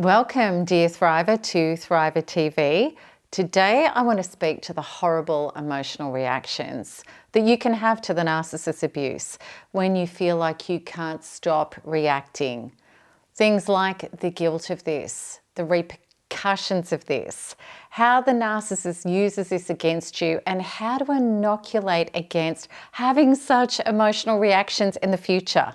Welcome, dear Thriver, to Thriver TV. Today, I want to speak to the horrible emotional reactions that you can have to the narcissist abuse when you feel like you can't stop reacting. Things like the guilt of this, the repercussions of this, how the narcissist uses this against you, and how to inoculate against having such emotional reactions in the future.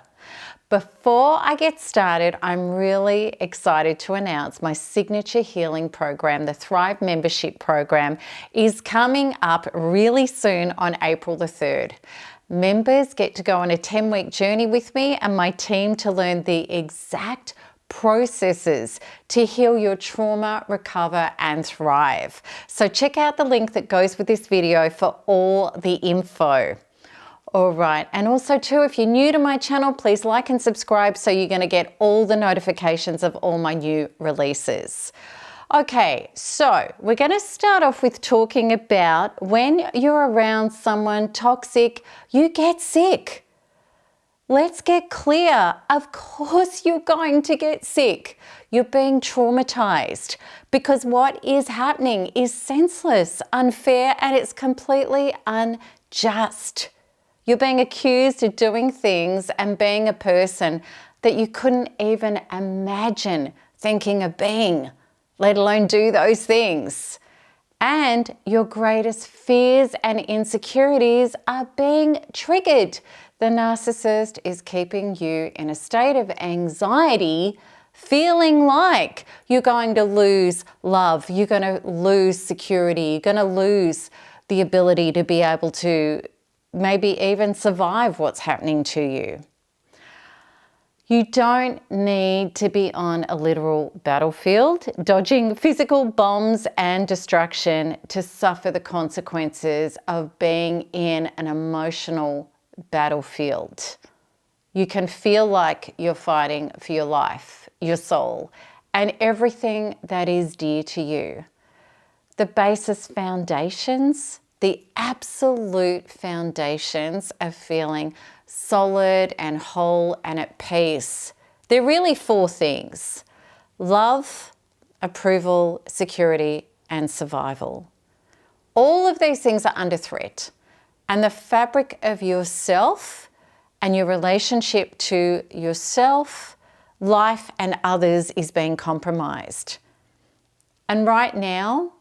Before I get started, I'm really excited to announce my signature healing program, the Thrive Membership Program, is coming up really soon on April the 3rd. Members get to go on a 10-week journey with me and my team to learn the exact processes to heal your trauma, recover, and thrive. So check out the link that goes with this video for all the info. All right, and also too, if you're new to my channel, please like and subscribe so you're going to get all the notifications of all my new releases. Okay, so we're going to start off with talking about when you're around someone toxic, you get sick. Let's get clear. Of course you're going to get sick. You're being traumatized because what is happening is senseless, unfair, and it's completely unjust. You're being accused of doing things and being a person that you couldn't even imagine thinking of being, let alone do those things. And your greatest fears and insecurities are being triggered. The narcissist is keeping you in a state of anxiety, feeling like you're going to lose love, you're going to lose security, you're going to lose the ability to be able to maybe even survive what's happening to you. You don't need to be on a literal battlefield, dodging physical bombs and destruction to suffer the consequences of being in an emotional battlefield. You can feel like you're fighting for your life, your soul, and everything that is dear to you. The basis foundations, the absolute foundations of feeling solid and whole and at peace. They're really four things: love, approval, security, and survival. All of these things are under threat, and the fabric of yourself and your relationship to yourself, life, and others is being compromised. And right now,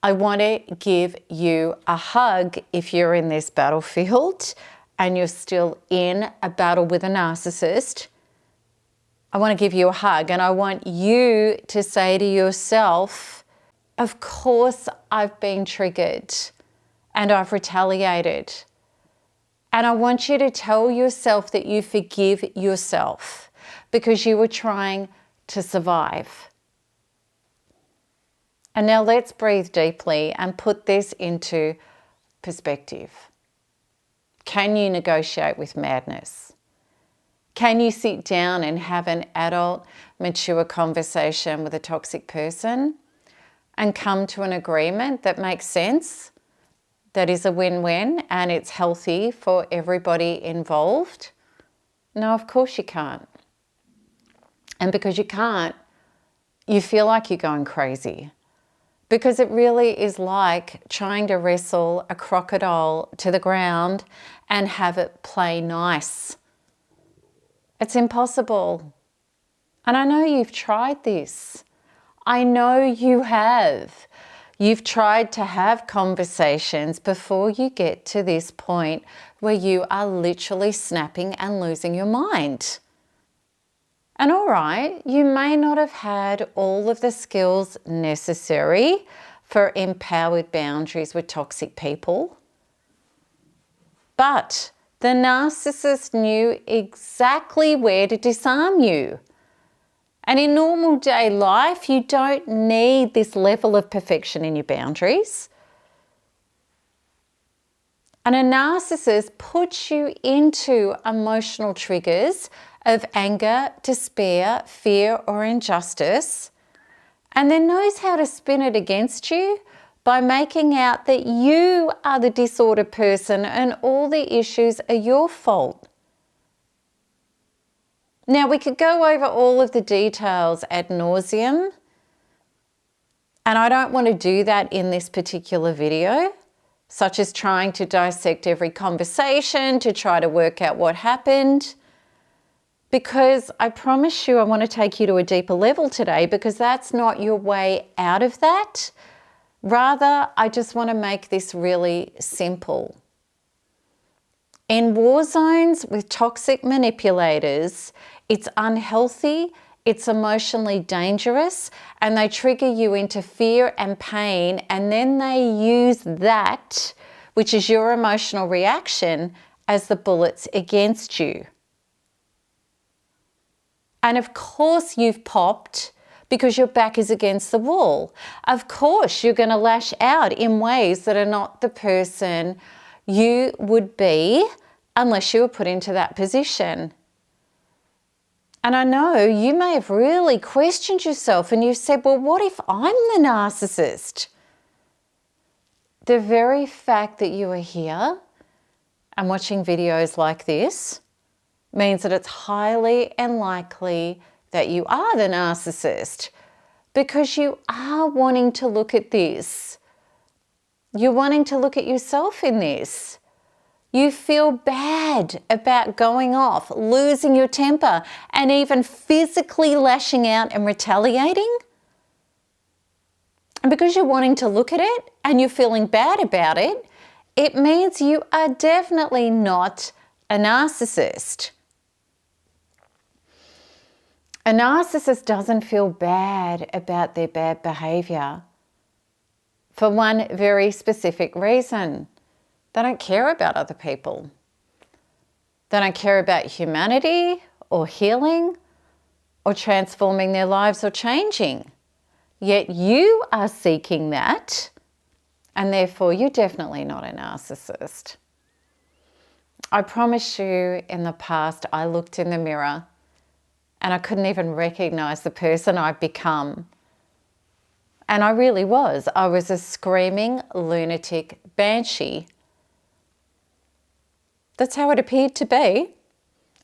I want to give you a hug if you're in this battlefield and you're still in a battle with a narcissist. I want to give you a hug and I want you to say to yourself, of course I've been triggered and I've retaliated. And I want you to tell yourself that you forgive yourself because you were trying to survive. And now let's breathe deeply and put this into perspective. Can you negotiate with madness? Can you sit down and have an adult, mature conversation with a toxic person and come to an agreement that makes sense, that is a win-win and it's healthy for everybody involved? No, of course you can't. And because you can't, you feel like you're going crazy. Because it really is like trying to wrestle a crocodile to the ground and have it play nice. It's impossible. And I know you've tried this. I know you have. You've tried to have conversations before you get to this point where you are literally snapping and losing your mind. And all right, you may not have had all of the skills necessary for empowered boundaries with toxic people, but the narcissist knew exactly where to disarm you. And in normal day life, you don't need this level of perfection in your boundaries. And a narcissist puts you into emotional triggers of anger, despair, fear, or injustice, and then knows how to spin it against you by making out that you are the disordered person and all the issues are your fault. Now, we could go over all of the details ad nauseum, and I don't want to do that in this particular video, such as trying to dissect every conversation to try to work out what happened, because I promise you I want to take you to a deeper level today, because that's not your way out of that. Rather, I just want to make this really simple. In war zones with toxic manipulators, it's unhealthy, it's emotionally dangerous, and they trigger you into fear and pain, and then they use that, which is your emotional reaction, as the bullets against you. And of course you've popped because your back is against the wall. Of course you're going to lash out in ways that are not the person you would be unless you were put into that position. And I know you may have really questioned yourself and you said, well, what if I'm the narcissist? The very fact that you are here and watching videos like this means that it's highly unlikely that you are the narcissist, because you are wanting to look at this. You're wanting to look at yourself in this. You feel bad about going off, losing your temper, and even physically lashing out and retaliating. And because you're wanting to look at it and you're feeling bad about it, it means you are definitely not a narcissist. A narcissist doesn't feel bad about their bad behavior for one very specific reason. They don't care about other people. They don't care about humanity or healing or transforming their lives or changing. Yet you are seeking that, and therefore you're definitely not a narcissist. I promise you, in the past, I looked in the mirror and I couldn't even recognize the person I've become. And I really was. I was a screaming lunatic banshee. That's how it appeared to be.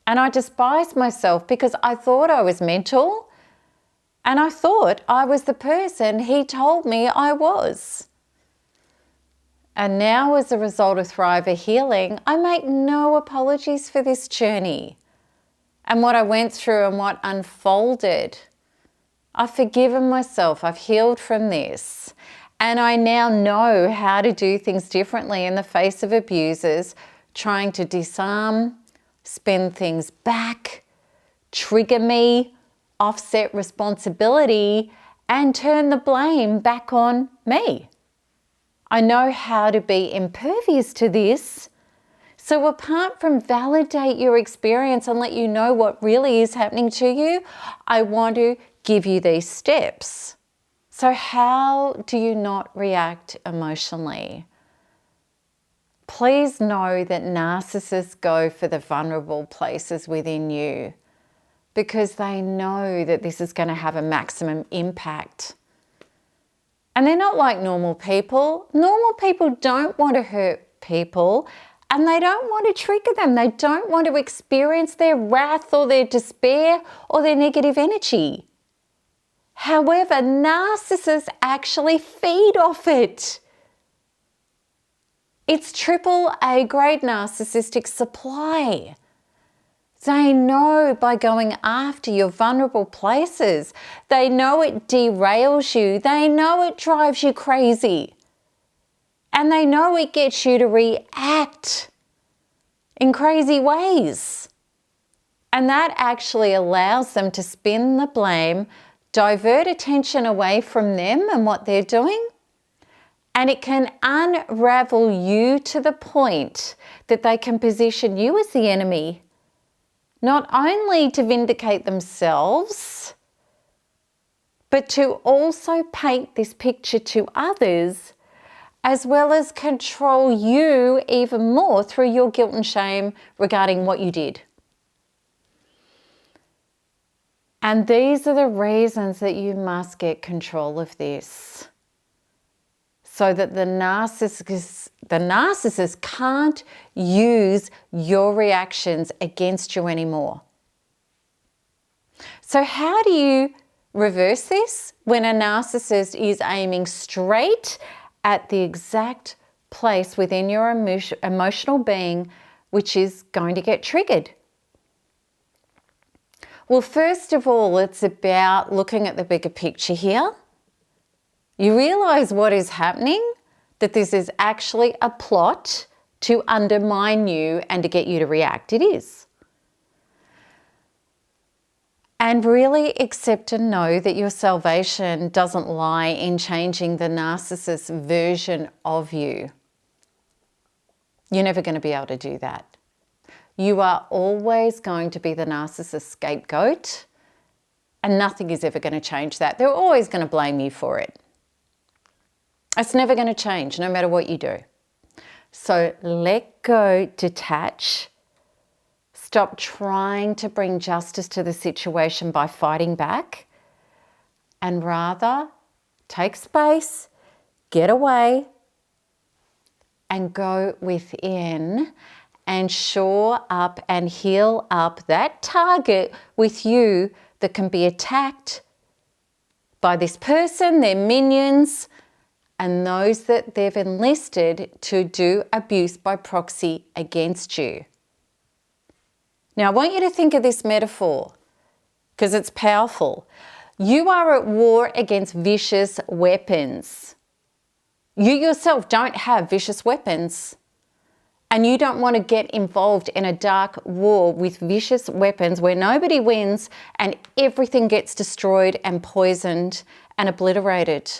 And I despised myself because I thought I was mental, and I thought I was the person he told me I was. And now, as a result of Thriver Healing, I make no apologies for this journey and what I went through and what unfolded. I've forgiven myself, I've healed from this, and I now know how to do things differently in the face of abusers trying to disarm, spin things back, trigger me, offset responsibility, and turn the blame back on me. I know how to be impervious to this. So apart from validate your experience and let you know what really is happening to you, I want to give you these steps. So how do you not react emotionally? Please know that narcissists go for the vulnerable places within you because they know that this is going to have a maximum impact. And they're not like normal people. Normal people don't want to hurt people, and they don't want to trigger them. They don't want to experience their wrath or their despair or their negative energy. However, narcissists actually feed off it. It's AAA grade narcissistic supply. They know by going after your vulnerable places. They know it derails you. They know it drives you crazy. And they know it gets you to react in crazy ways. And that actually allows them to spin the blame, divert attention away from them and what they're doing, and it can unravel you to the point that they can position you as the enemy, not only to vindicate themselves, but to also paint this picture to others, as well as control you even more through your guilt and shame regarding what you did. And these are the reasons that you must get control of this, so that the narcissist can't use your reactions against you anymore. So how do you reverse this when a narcissist is aiming straight at the exact place within your emotional being which is going to get triggered? Well, first of all, it's about looking at the bigger picture here. You realize what is happening, that this is actually a plot to undermine you and to get you to react. It is. And really accept and know that your salvation doesn't lie in changing the narcissist's version of you. You're never going to be able to do that. You are always going to be the narcissist's scapegoat, and nothing is ever going to change that. They're always going to blame you for it. It's never going to change, no matter what you do. So let go, detach. Stop trying to bring justice to the situation by fighting back, and rather take space, get away, and go within and shore up and heal up that target with you that can be attacked by this person, their minions, and those that they've enlisted to do abuse by proxy against you. Now, I want you to think of this metaphor because it's powerful. You are at war against vicious weapons. You yourself don't have vicious weapons, and you don't want to get involved in a dark war with vicious weapons where nobody wins and everything gets destroyed and poisoned and obliterated.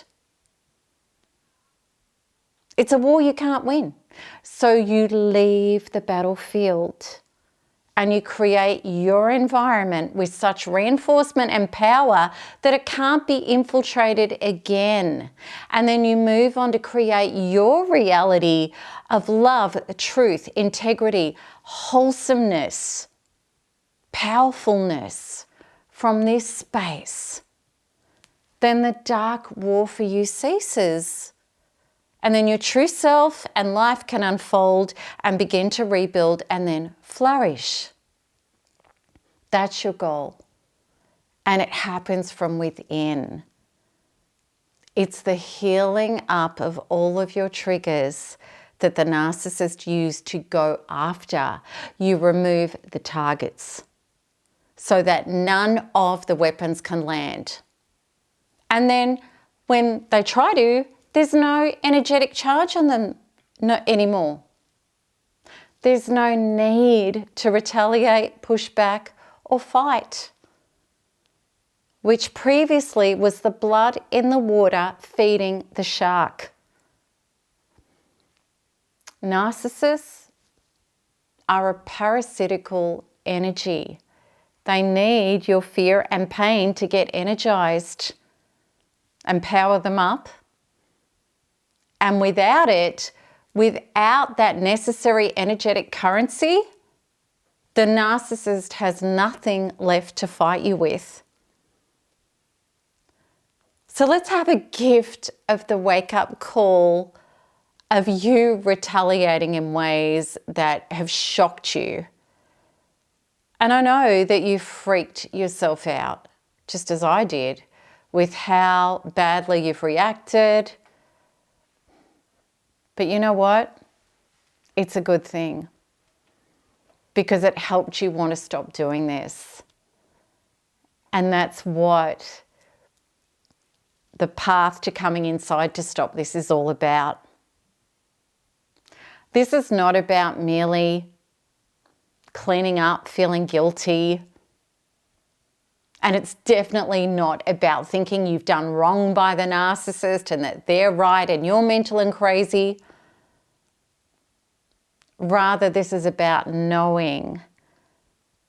It's a war you can't win. So you leave the battlefield and you create your environment with such reinforcement and power that it can't be infiltrated again. And then you move on to create your reality of love, truth, integrity, wholesomeness, powerfulness from this space. Then the dark war for you ceases. And then your true self and life can unfold and begin to rebuild and then flourish. That's your goal. And it happens from within. It's the healing up of all of your triggers that the narcissist used to go after. You remove the targets so that none of the weapons can land. And then when they try to, there's no energetic charge on them anymore. There's no need to retaliate, push back, or fight, which previously was the blood in the water feeding the shark. Narcissists are a parasitical energy. They need your fear and pain to get energized and power them up. And without it, without that necessary energetic currency, the narcissist has nothing left to fight you with. So let's have a gift of the wake-up call of you retaliating in ways that have shocked you. And I know that you freaked yourself out, just as I did, with how badly you've reacted. But you know what? It's a good thing because it helped you want to stop doing this. And that's what the path to coming inside to stop this is all about. This is not about merely cleaning up, feeling guilty. And it's definitely not about thinking you've done wrong by the narcissist and that they're right and you're mental and crazy. Rather, this is about knowing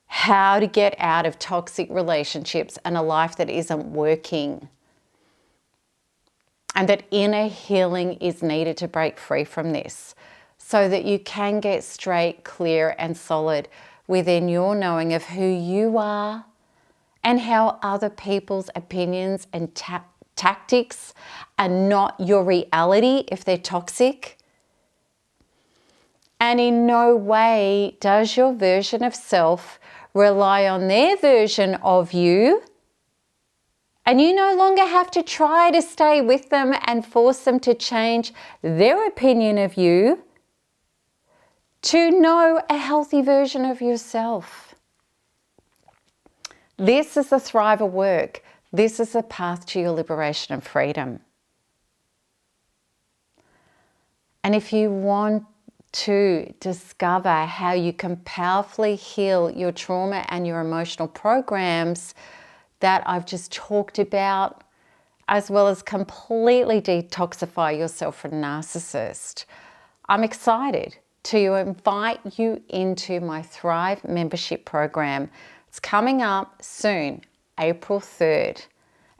how to get out of toxic relationships and a life that isn't working. And that inner healing is needed to break free from this so that you can get straight, clear, and solid within your knowing of who you are and how other people's opinions and tactics are not your reality if they're toxic. And in no way does your version of self rely on their version of you, and you no longer have to try to stay with them and force them to change their opinion of you to know a healthy version of yourself. This is the Thriver work. This is the path to your liberation and freedom. And if you want to discover how you can powerfully heal your trauma and your emotional programs that I've just talked about, as well as completely detoxify yourself from narcissist, I'm excited to invite you into my Thrive membership program. It's coming up soon, April 3rd.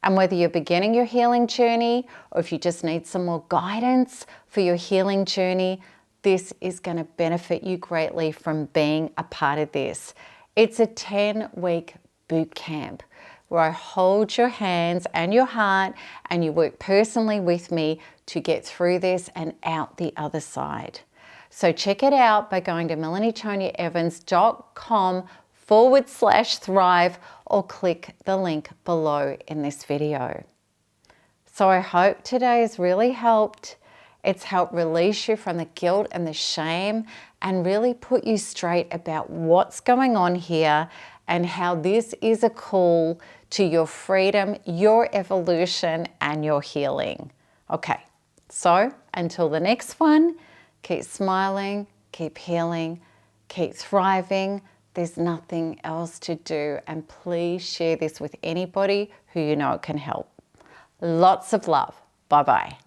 And whether you're beginning your healing journey or if you just need some more guidance for your healing journey, this is going to benefit you greatly from being a part of this. It's a 10-week boot camp where I hold your hands and your heart and you work personally with me to get through this and out the other side. So check it out by going to melanieToniaEvans.com/thrive or click the link below in this video. So I hope today has really helped. It's helped release you from the guilt and the shame and really put you straight about what's going on here and how this is a call to your freedom, your evolution, and your healing. Okay, so until the next one, keep smiling, keep healing, keep thriving. There's nothing else to do, and please share this with anybody who you know it can help. Lots of love. Bye-bye.